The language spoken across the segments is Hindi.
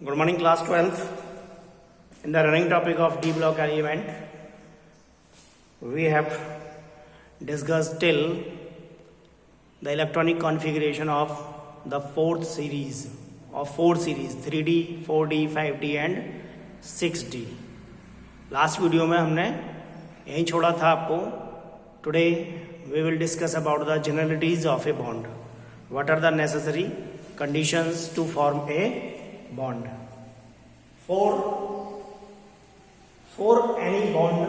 Good morning, class 12th. In the running topic of D block element, we have discussed till the electronic configuration of the four series 3D, 4D, 5D and 6D. Last video में हमने यहीं छोड़ा था आपको. Today we will discuss about the generalities of a bond. What are the necessary conditions to form a bond? For any bond,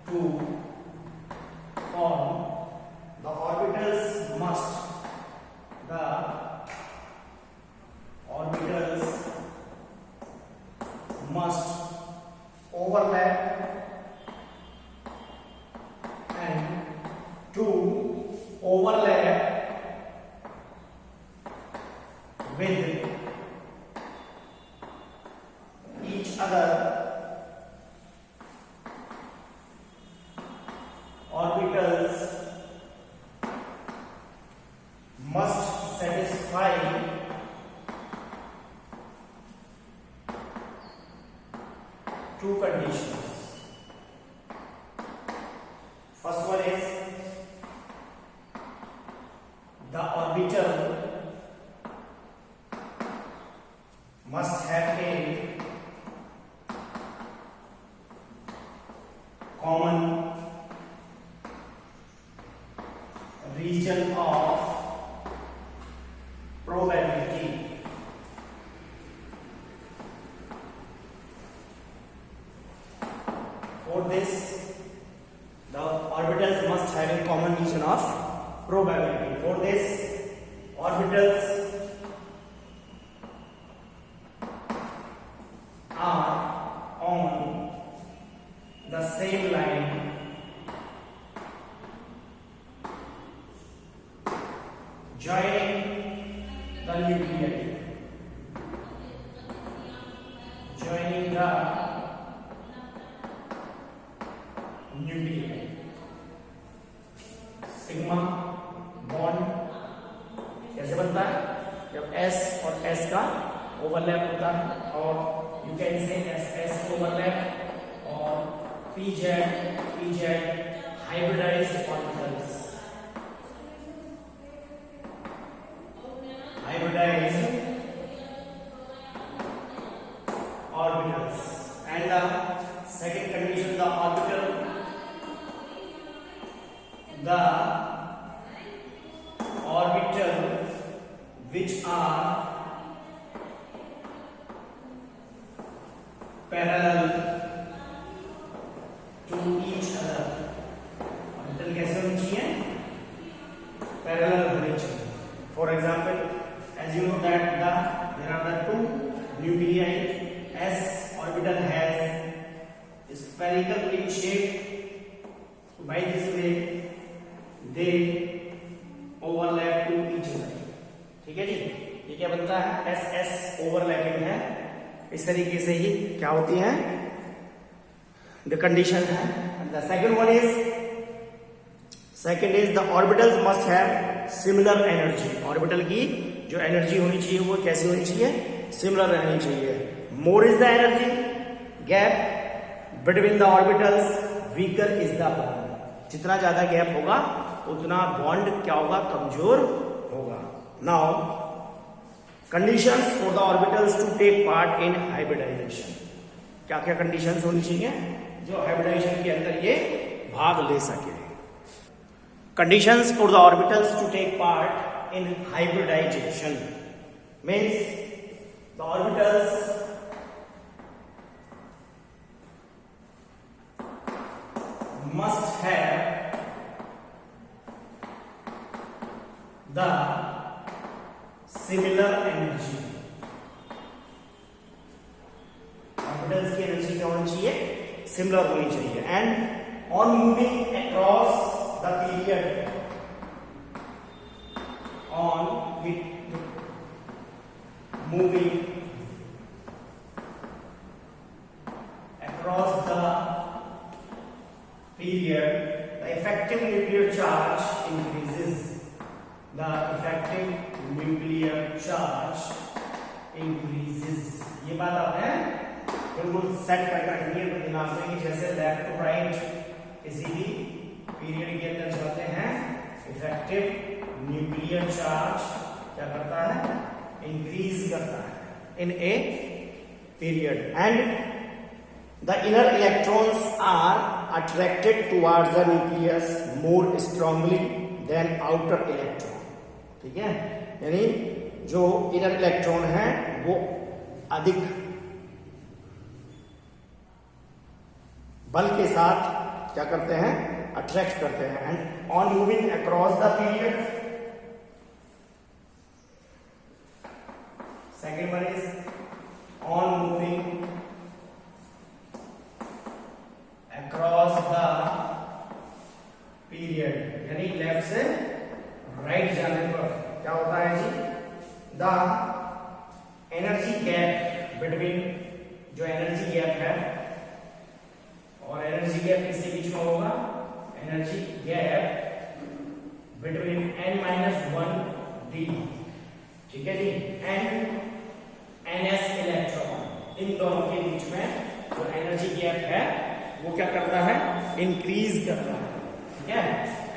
to form, the orbitals must overlap and to overlap with each other, orbitals must satisfy two conditions. First one is the orbital must have a common region of probability. For this, the orbitals must have a common region of probability. For this, orbitals are on the same line joining the nuclei. Sigma bond कैसे बनता है? जब S और S का ओवरलैप होता है, और you can say S overlap और PZ hybridised orbitals. And the second condition, the orbital which are parallel to each other. Orbital कैसे होनी चाहिए? पैरेलल होनी चाहिए. For example, as you know that there are the two nuclei. S orbital has spherical in shape. So by this way they overlap to each other. ठीक है जी. ये क्या बनता है? S ओवरलैपिंग है. इस तरीके से ही क्या होती है? द कंडीशन है. The second is the orbitals must have similar energy. Orbital की जो एनर्जी होनी चाहिए वो कैसी होनी चाहिए? सिमिलर रहनी चाहिए. More is the energy gap between the orbitals, weaker is the bond. जितना ज्यादा गैप होगा उतना बॉन्ड क्या होगा? कमजोर होगा. Now conditions for the orbitals to take part in hybridisation. क्या क्या कंडीशंस होनी चाहिए जो हाइब्रिडाइजेशन के अंदर ये भाग ले सके? Conditions for the orbitals to take part in hybridisation means the orbitals must have the similar energy. Orbitals की एनर्जी क्या होनी चाहिए? सिमिलर होनी चाहिए. And on moving across the period, moving across the period, the effective effective nuclear charge increases. The effective nuclear charge increases. ये बात आपने बिल्कुल सेट कर रखनी है दिमाग में कि जैसे लेफ्ट टू राइट किसी भी पीरियड के अंदर चलते हैं, इफेक्टिव न्यूक्लियर चार्ज क्या करता है, इंक्रीज करता है in a period, and the inner electrons are attracted towards the nucleus more strongly than outer electron. ठीक है, यानी जो इनर इलेक्ट्रॉन है वो अधिक बल के साथ क्या करते हैं, अट्रैक्ट करते हैं. And on moving across the period, second one is on moving across the period, यानी लेफ्ट से राइट जाने पर क्या होता है जी, द एनर्जी गैप बिटवीन, जो एनर्जी गैप है, और एनर्जी गैप किसके बीच में होगा, energy gap between n-1 d. ठीक है जी, एंड ns इलेक्ट्रॉन, इन दोनों के बीच में जो एनर्जी गैप है वो क्या करता है, इंक्रीज करता है. ठीक है,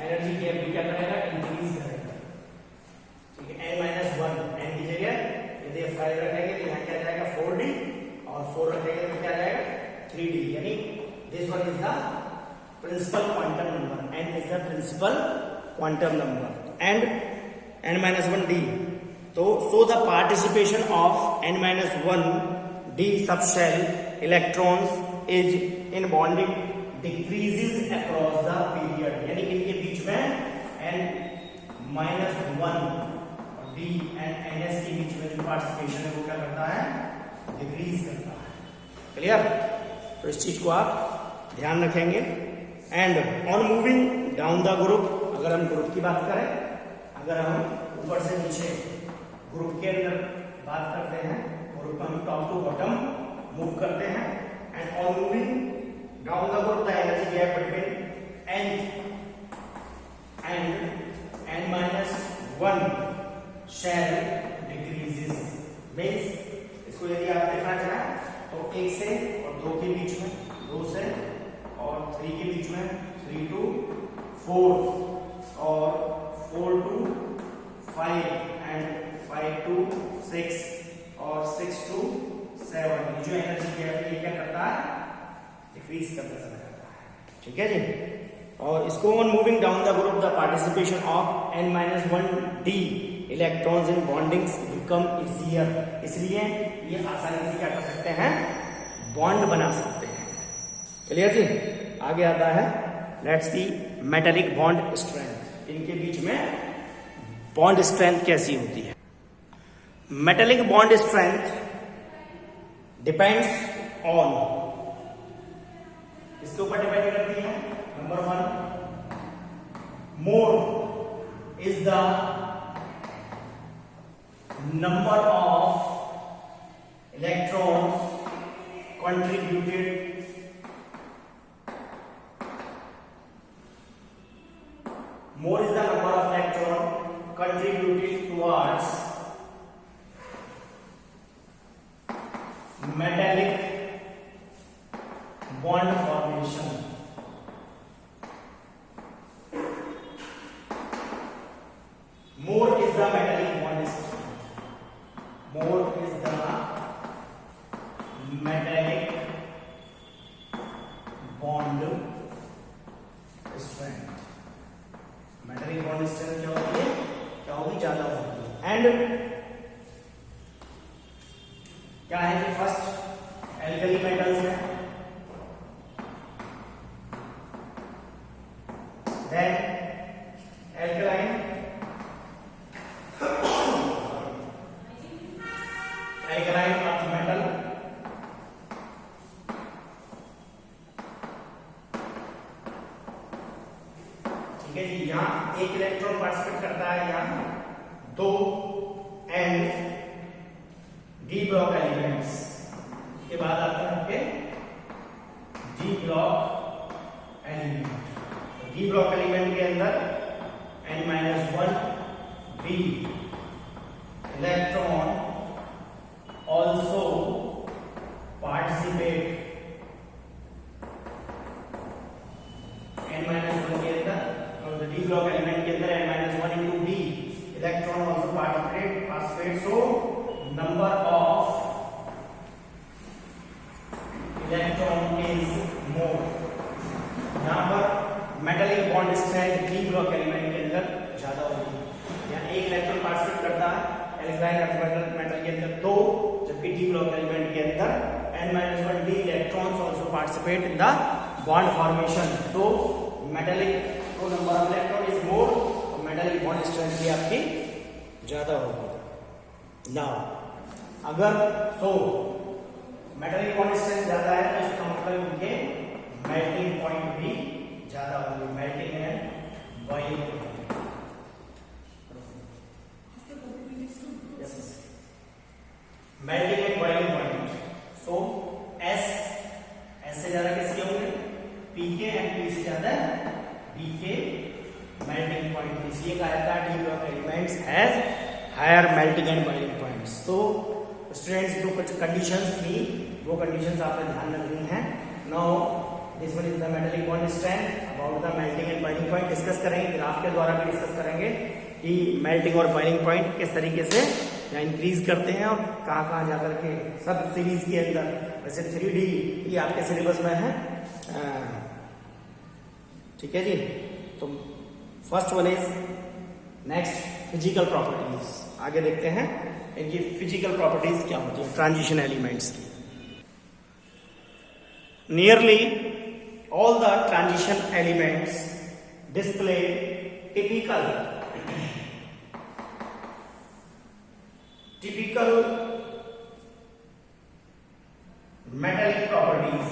एनर्जी गैप भी क्या करेगा, इंक्रीज करेगा. ठीक है, n-1, n की जगह यदि 5 रखेंगे तो यहाँ क्या जाएगा 4d, और 4 रखेंगे तो क्या जाएगा 3d. यानी this one is the principal quantum number, n is the principal quantum number, and n-1 d. So the participation of n-1 d subshell electrons is in bonding decreases across the period. यानी इनके बीच में n-1 d and ns के बीच में जो पार्टिसिपेशन है वो क्या करता है, डिक्रीज करता है. क्लियर? तो इस चीज को आप ध्यान रखेंगे. And on moving down the group, अगर हम ग्रुप की बात करें, अगर हम ऊपर से नीचे ग्रुप के अंदर बात करते हैं, ग्रुप में हम टॉप टू बॉटम मूव करते हैं. And on moving down the group the energy gap between n and n-1 shall decreases. Means इसको यदि आप देखना चाहें तो 1 से और 2 के बीच में, 2 से और 3 के बीच में, 3 to 4 और 4 to 5 एंड 5 to 6 और 6 to 7, ये जो एनर्जी गैप है ये क्या करता है, डिक्रीज करता चला जाता है. ठीक है जी. और इसको on moving down the group the participation of n-1 d electrons in bondings become easier. इसलिए ये आसानी से क्या कर सकते हैं, बॉन्ड बना सकते हैं. क्लियर जी. आगे आता है, let's see metallic bond strength. इनके बीच में बॉन्ड स्ट्रेंथ कैसी होती है. Metallic bond strength depends on, इसके ऊपर डिपेंड करती है. Number 1, more is the number of electrons contributed more is the number of electrons contributed towards metallic bond formation. More is the metallic bond strength. More is the metallic bond strength. Metallic bond strength क्या होती है, क्या होगी, ज्यादा होती है. एंड क्या है कि फर्स्ट एल्कली मेटल्स है, then alkaline, alkaline earth metal, ठीक है जी. यहां एक इलेक्ट्रॉन पार्टिसिपेट करता है, यहां 2 एंड डी ब्लॉक एलिमेंट्स. के बाद आता है आपके D block element. D D block element के अंदर n-1 b electron also participate n-1 के अंदर डी ब्लॉक एलिमेंट के अंदर n-1 into d electron also participate so number of electron is more. यहाँ पर metallic bond strength D block element के अंदर ज्यादा होगी। यहाँ एक इलेक्ट्रॉन पार्टिसिपेट करता है एल्काइल अर्थ मेटल के अंदर 2, जबकि डी ब्लॉक एलिमेंट के अंदर n-1 d electrons also participate in the bond formation. तो मेटलिक तो number of electron is more, तो मेटलिक बॉन्ड स्ट्रेंथ भी आपकी ज्यादा होगी। नाउ अगर सो मेटलिक बॉन्ड स्ट्रेंथ ज्यादा है तो इसका मतलब उनके मेल्टिंग पॉइंट भी ज्यादा होंगे, melting and boiling. Melting and boiling point, so S से ज्यादा किसके होंगे, पी के, एंड पी से ज्यादा बी के मेल्टिंग पॉइंट। इसलिए कहा था D block elements has higher melting and boiling points. तो स्टूडेंट्स जो कुछ कंडीशंस थी वो कंडीशंस आपने ध्यान रखनी है। Now this one is the metallic bond strength, about the melting and boiling point discuss करेंगे, ग्राफ के द्वारा भी डिस्कस करेंगे कि मेल्टिंग और बॉइलिंग पॉइंट किस तरीके से या इंक्रीज करते हैं और कहाँ जाकर के सब सीरीज के अंदर। वैसे 3D ये आपके सिलेबस में है, ठीक है जी। तो first one is next physical properties. आगे देखते हैं इनकी फिजिकल प्रॉपर्टीज क्या होती है ट्रांजिशन एलिमेंट्स की। Nearly all the transition elements display typical metallic properties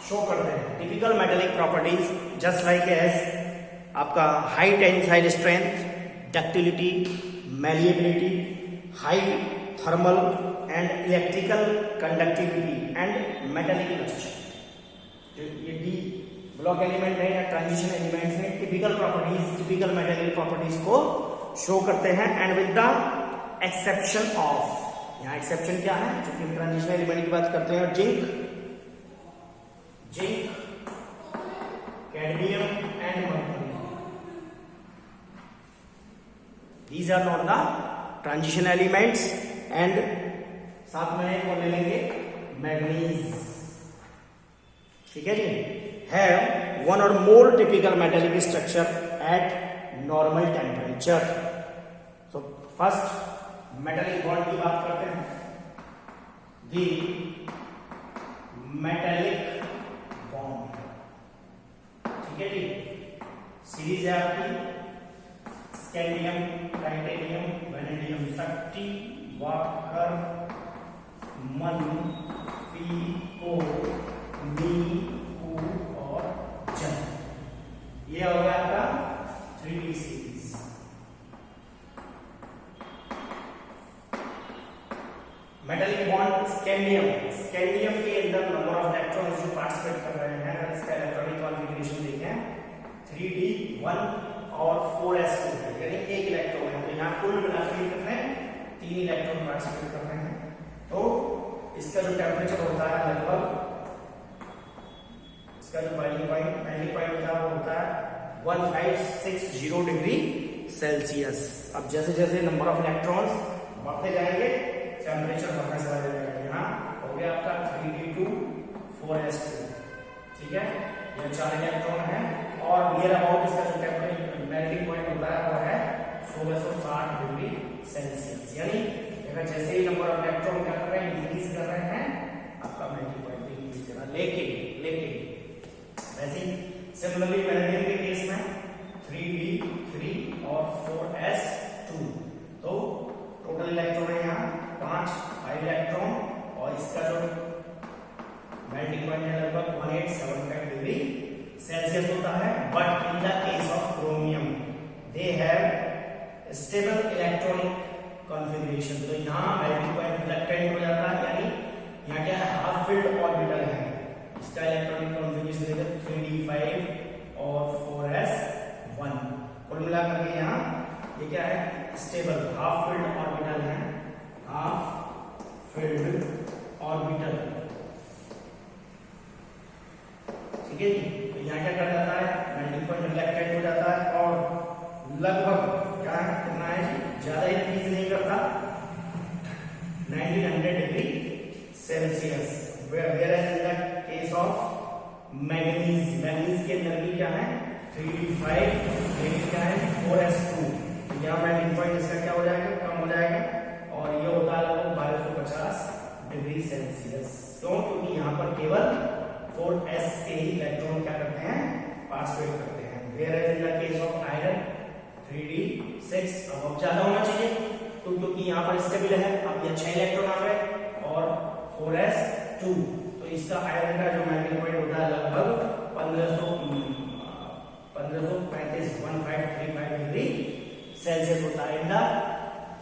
show करते हैं। Typical metallic properties just like as आपका high tensile strength, ductility, malleability, high thermal and electrical conductivity and metallic inertia. जो ये डी ब्लॉक एलिमेंट है या ट्रांजिशन एलिमेंट्स में typical properties, typical metallic properties को शो करते हैं। And with the exception of, यहाँ एक्सेप्शन क्या है, जो कि ट्रांजिशन एलिमेंट की बात करते हैं, zinc, cadmium and mercury. These are not the transition elements। and साथ में एक और ले लेंगे मैग्नीज, ठीक है जी। have one or more typical metallic structure at normal temperature। so first metallic bond की बात करते हैं। the metallic bond, ठीक है जी। सीरीज है आपकी स्कैंडियम, टाइटेनियम, वेनेडियम, शक्ति, वाकर, मन, पीको, नीकू और जन। ये हो गया आपका 3D series. Metallic bond scandium, scandium के अंदर नंबर ऑफ इलेक्ट्रॉन्स जो पार्टिसिपेट कर रहे हैं, अगर इसका इलेक्ट्रॉनिक कॉन्फ़िगरेशन देखें 3D1 और 4s2 है, यानी एक इलेक्ट्रॉन है। तो यहाँ कुल मिलाकर कितने 3 इलेक्ट्रॉन पार्टिसिपेट कर रहे हैं। तो इसका जो टेम्परेचर होता है लगभग, इसका जो बॉइलिंग पॉइंट, मेल्टिंग पॉइंट होता है वो होता है 1560 डिग्री सेल्सियस। अब जैसे जैसे नंबर ऑफ इलेक्ट्रॉन्स बढ़ते जाएंगे टेम्परेचर बढ़ना चला जाएगा। यहाँ हो गया आपका 3d2 4s2, ठीक है। यह 4 इलेक्ट्रॉन है और नियर अबाउट इसका जो टेम्परेचर मेल्टिंग पॉइंट होता है वो है 1660 डिग्री सेल्सियस। यानी अगर जैसे ही नंबर ऑफ इलेक्ट्रॉन क्या कर रहे हैं, इंक्रीज कर रहे हैं, आपका मेल्टिंग पॉइंट भी इंक्रीज कर रहा है। लेकिन वैसे ही सिमिलरली वेनेडियम के केस में 3d3 और 4s2, तो टोटल इलेक्ट्रॉन है यहाँ 5 इलेक्ट्रॉन और इसका जो मेल्टिंग पॉइंट है लगभग 1875 डिग्री सेल्सियस होता है। But in the case of chromium they have stable electronic configuration. तो यहाँ मेल्टिंग पॉइंट रिलक्टेंट हो जाता है, यानी यहाँ क्या है, हाफ फिल्ड ऑर्बिटल है। इसका इलेक्ट्रॉनिक कॉन्फ़िगरेशन देखो 3d5 और 4s1। कुल मिलाकर के यहाँ ये क्या है, स्टेबल हाफ फिल्ड ऑर्बिटल है, हाफ फील्ड ऑर्बिटल। ठीक है जी। तो यहाँ क्या कर जाता है, मेल्टिंग पॉइंट रिलक्टेंट हो जाता है और लगभग क्या है, कितना है जी, ज्यादा इंक्रीज नहीं करता, 1900 degree Celsius. whereas in the case of manganese, manganese के अंदर भी क्या है 3d5, लेकिन क्या है 4s2। यहाँ मेल्टिंग पॉइंट इसका क्या हो जाएगा, कम हो जाएगा और ये होता है लगभग 1250 डिग्री सेल्सियस। क्यों? क्योंकि यहाँ पर केवल 4s के ही इलेक्ट्रॉन क्या करते हैं, पार्टिसिपेट करते हैं। whereas in the case of iron 3d6 अब ज्यादा होना चाहिए, तो क्योंकि यहाँ पर स्टेबल है, अब ये 6 इलेक्ट्रॉन आ गए और 4s2, तो इसका आयरन का जो मेल्टिंग पॉइंट होता है लगभग 1535 डिग्री सेल्सियस होता है। In the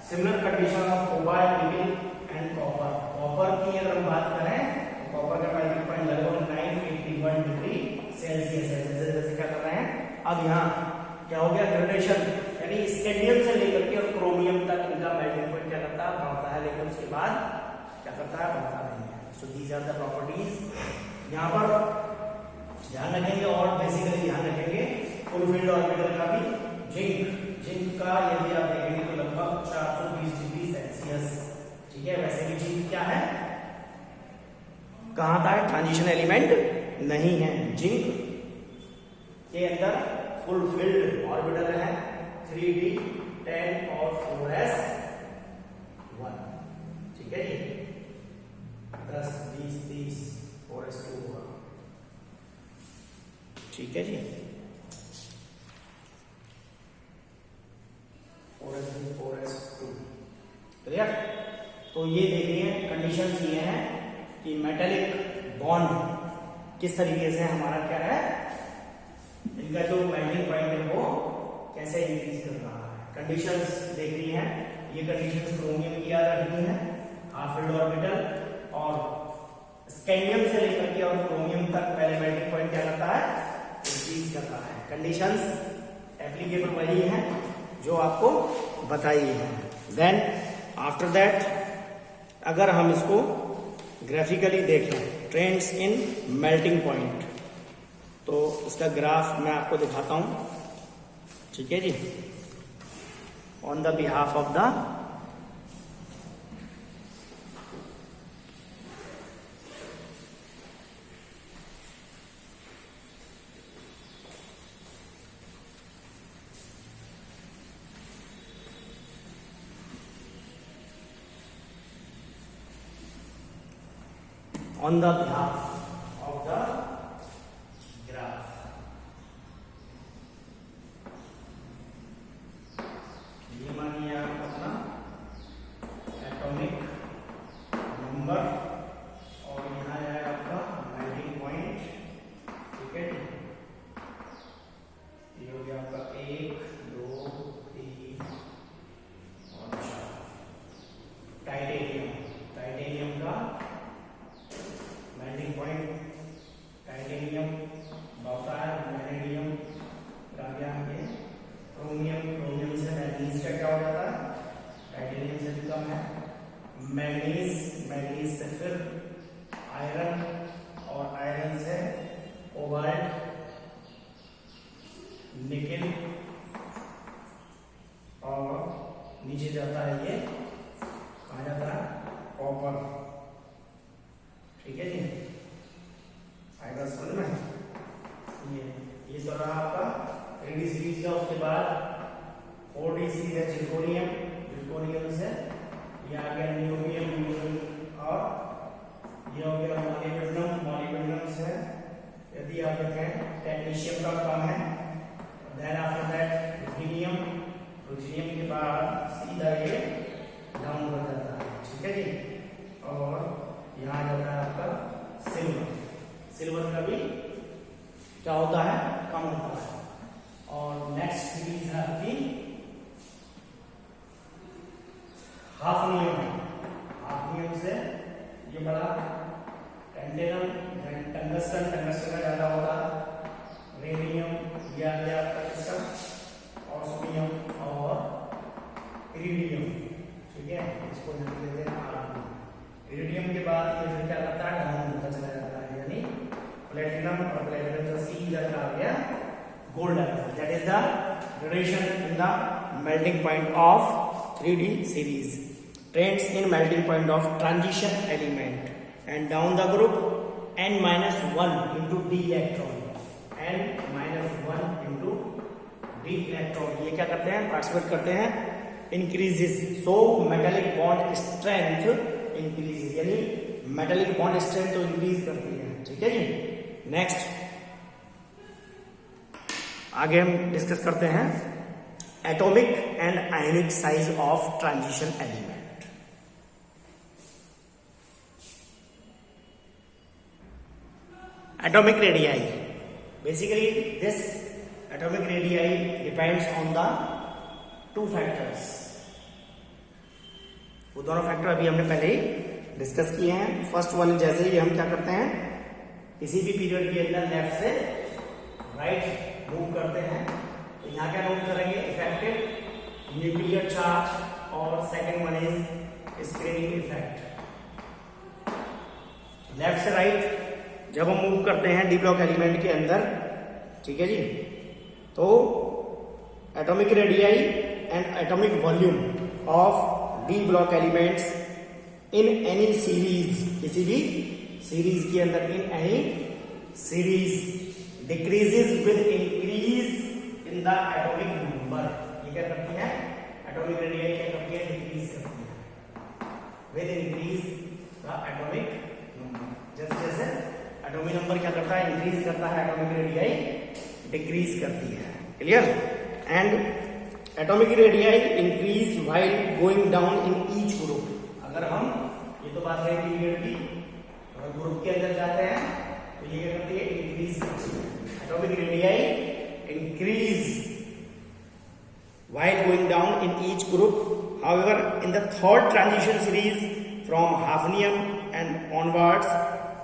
similar condition of cobalt, निकल एंड कॉपर। कॉपर की अगर हम बात करें तो कॉपर का मेल्टिंग पॉइंट लगभग 981 डिग्री सेल्सियस है। जैसे जैसे क्या कर रहे हैं, अब यहाँ क्या हो गया, ग्रेडेशन, यानी स्कैंडियम से लेकर के और क्रोमियम तक इनका मेल्टिंग पॉइंट क्या करता है, बढ़ता है, लेकिन उसके बाद क्या करता है, बढ़ता नहीं है। So these are the properties. यहाँ पर ध्यान रखेंगे और बेसिकली ध्यान रखेंगे फुल फील्ड ऑर्बिटल का भी। जिंक का यदि आप देखेंगे तो लगभग 420 डिग्री सेल्सियस। ठीक है, वैसे भी जिंक क्या है, कहां था, ट्रांजिशन एलिमेंट नहीं है। जिंक के अंदर फुल फील्ड ऑर्बिटल है 3d10 और 4s1। ठीक है जी, 10 20 30 4s2 हुआ। ठीक है जी, 4s2 क्लियर। तो ये देखिए कंडीशंस ये हैं कि मेटेलिक बॉन्ड किस तरीके से हमारा क्या है, इनका जो मेल्टिंग पॉइंट है वो कैसे इंक्रीज कर रहा है। कंडीशंस देख रही हैं, ये कंडीशंस क्रोमियम की याद रखनी है, हाफ फील्ड ऑर्बिटल और स्कैंडियम से लेकर के और क्रोमियम तक पहले मेल्टिंग पॉइंट क्या करता है, इंक्रीज करता है। कंडीशंस एप्लीकेबल वही है जो आपको बताई है। देन आफ्टर दैट अगर हम इसको ग्राफिकली देखें, ट्रेंड्स इन मेल्टिंग पॉइंट, तो इसका ग्राफ मैं आपको दिखाता हूं। ठीक है जी, on the behalf of the on the behalf of the graph. ये मानिए आप अपना एटॉमिक नंबर और यहाँ है आपका मेल्टिंग पॉइंट। ठीक है, ये हो गया आपका 1 2 3 और 4। टाइटेनियम का मेल्टिंग पॉइंट, टाइटेनियम बढ़ता है, मैग्नीशियम का क्या है, क्रोमियम से मैग्नीज का क्या हो जाता है, टाइटेनियम से भी कम है। मैग्नीज से फिर आयरन और आयरन से कोबाल्ट, निकेल और नीचे जाता है, ये कहा जाता है कॉपर। ठीक है जी, आएगा समझ में। ये तो रहा आपका 3D सीरीज का। उसके बाद 4D सीरीज है जिर्कोनियम से, ये आ गया न्यूक्लियम और ये हो गया मॉलिब्डेनम से। यदि आप देखें टेक्नीशियम का कम है। देन आफ्टर दैट रुथेनियम के बाद सीधा ये डाउन हो जाता है। ठीक है जी, और यहाँ जाता है आपका सिल्वर का भी क्या होता है, कम होता है। और नेक्स्ट सीरीज है आपकी टेंटेनम, देन टंगस्टन, टंगस्टन का ज्यादा होगा, रेडियम, या आपका किसका ऑस्मियम और इरिडियम, ठीक है, इसको नाम देते हैं आर्गन। इरिडियम के बाद ये फिर क्या करता है, डाउन होता चला जाता है, यानी प्लेटिनम, और प्लेटिनम का सीधा आ गया गोल्ड आया। That is the gradation in the melting point of 3D series. Trends in melting point of transition element and down the group n-1 into d electron, n-1 into d electron, ये क्या करते हैं, पार्टिसिपेट करते हैं, increases, so metallic bond strength increases, यानी metallic bond strength तो increase करती है, ठीक है जी। नेक्स्ट आगे हम डिस्कस करते हैं atomic and ionic size of transition element. Atomic radii, basically this atomic radii depends on the two factors. वो दोनों फैक्टर अभी हमने पहले ही डिस्कस किए हैं। फर्स्ट वन, जैसे ही हम क्या करते हैं, किसी भी पीरियड के अंदर लेफ्ट से राइट मूव करते हैं, तो यहाँ क्या नोट करेंगे, इफेक्टिव न्यूक्लियर चार्ज, और second one is screening effect. Left से राइट जब हम मूव करते हैं डी ब्लॉक एलिमेंट के अंदर, ठीक है जी, तो atomic radii and atomic volume of D block elements in any series, किसी भी सीरीज के अंदर, in any series decreases with increase in the atomic number. ये क्या करती है, एटॉमिक रेडियाई क्या करती है, डिक्रीज करती है with increase the atomic number. जैसे जैसे एटॉमिक नंबर क्या करता है, इंक्रीज करता है, एटॉमिक रेडियाई डिक्रीज करती है। Clear? And atomic radii increase while going down in each group. अगर हम, ये तो बात है पीरियड की, अगर ग्रुप के अंदर जाते हैं तो ये क्या करती है, इंक्रीज करती है। Atomic radii increase while going down in each group. However, in the third transition series from hafnium and onwards,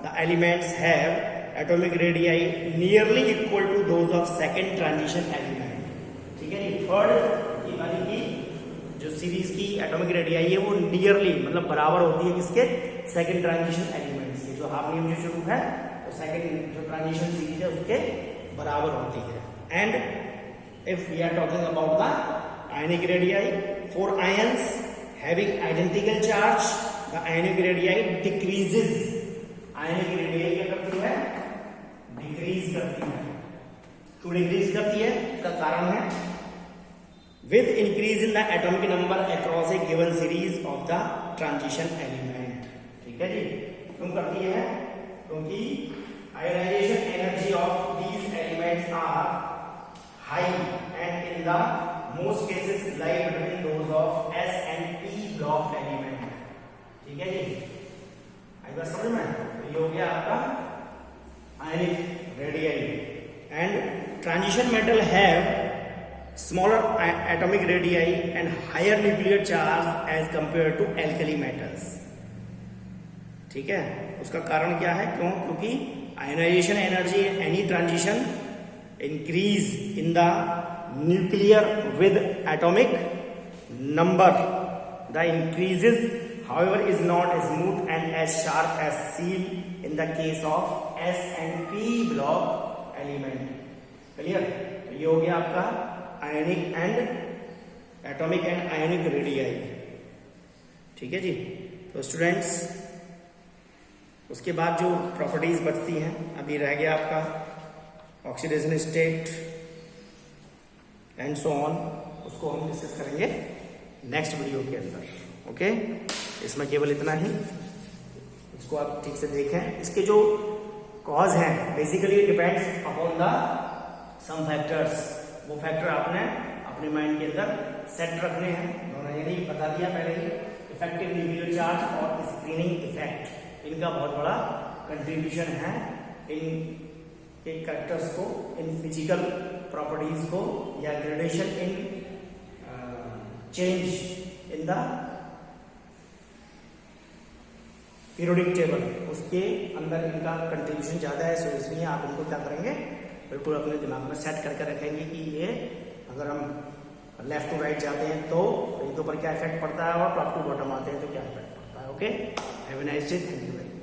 the elements have atomic radii nearly equal to those of second transition element. ठीक है जी, थर्ड की वाली की जो सीरीज की एटॉमिक रेडियाई है वो नियरली मतलब बराबर होती है किसके, सेकंड ट्रांजिशन एलिमेंट्स के। जो हाफनियम जो शुरू है तो सेकंड जो ट्रांजिशन सीरीज है उसके बराबर होती है। And if we are talking about the ionic radii, for ions having identical charge, the ionic radii decreases. Ionic radii क्या करती है, डिक्रीज करती है। क्यों डिक्रीज करती है, उसका कारण है with increase in the atomic number across a given series of the transition element। ठीक है जी, क्यों करती है, क्योंकि ionization energy of these elements are high and in the most cases lie between those of S and P block element। ठीक है जी, आई बात समझ में? तो ये हो गया आपका ionic radii. And transition metal have smaller atomic radii and higher nuclear charge as compare to alkali metals. ठीक है, उसका कारण क्या है, क्यों, क्योंकि ionisation energy in any transition increase in the nuclear with atomic number. The increases however is not as smooth and as sharp as seen in the case of S and P block element। Clear? तो ये हो गया आपका ionic and atomic and ionic radii. ठीक है जी, तो स्टूडेंट्स उसके बाद जो प्रॉपर्टीज बचती हैं, अभी रह गया आपका oxidation state and so on, उसको हम डिस्कस करेंगे नेक्स्ट वीडियो के अंदर। ओके, इसमें केवल इतना ही, इसको आप ठीक से देखें। इसके जो कॉज हैं basically depends upon the some factors. वो फैक्टर आपने अपने माइंड के अंदर सेट रखने हैं दोनों, यानी बता दिया पहले ही, इफेक्टिव न्यूक्लियर चार्ज और स्क्रीनिंग इफेक्ट, इनका बहुत बड़ा कंट्रीब्यूशन है इन कैरेक्टर्स को, इन फिजिकल प्रॉपर्टीज को, या gradation in change in the periodic table, उसके अंदर इनका कंट्रीब्यूशन ज़्यादा है, सो इसलिए आप इनको क्या करेंगे, बिल्कुल अपने दिमाग में सेट करके रखेंगे कि ये अगर हम लेफ्ट टू राइट जाते हैं तो इनके ऊपर क्या इफेक्ट पड़ता है और टॉप टू बॉटम आते हैं तो क्या इफेक्ट पड़ता है। Okay, have a nice day, thank you very much.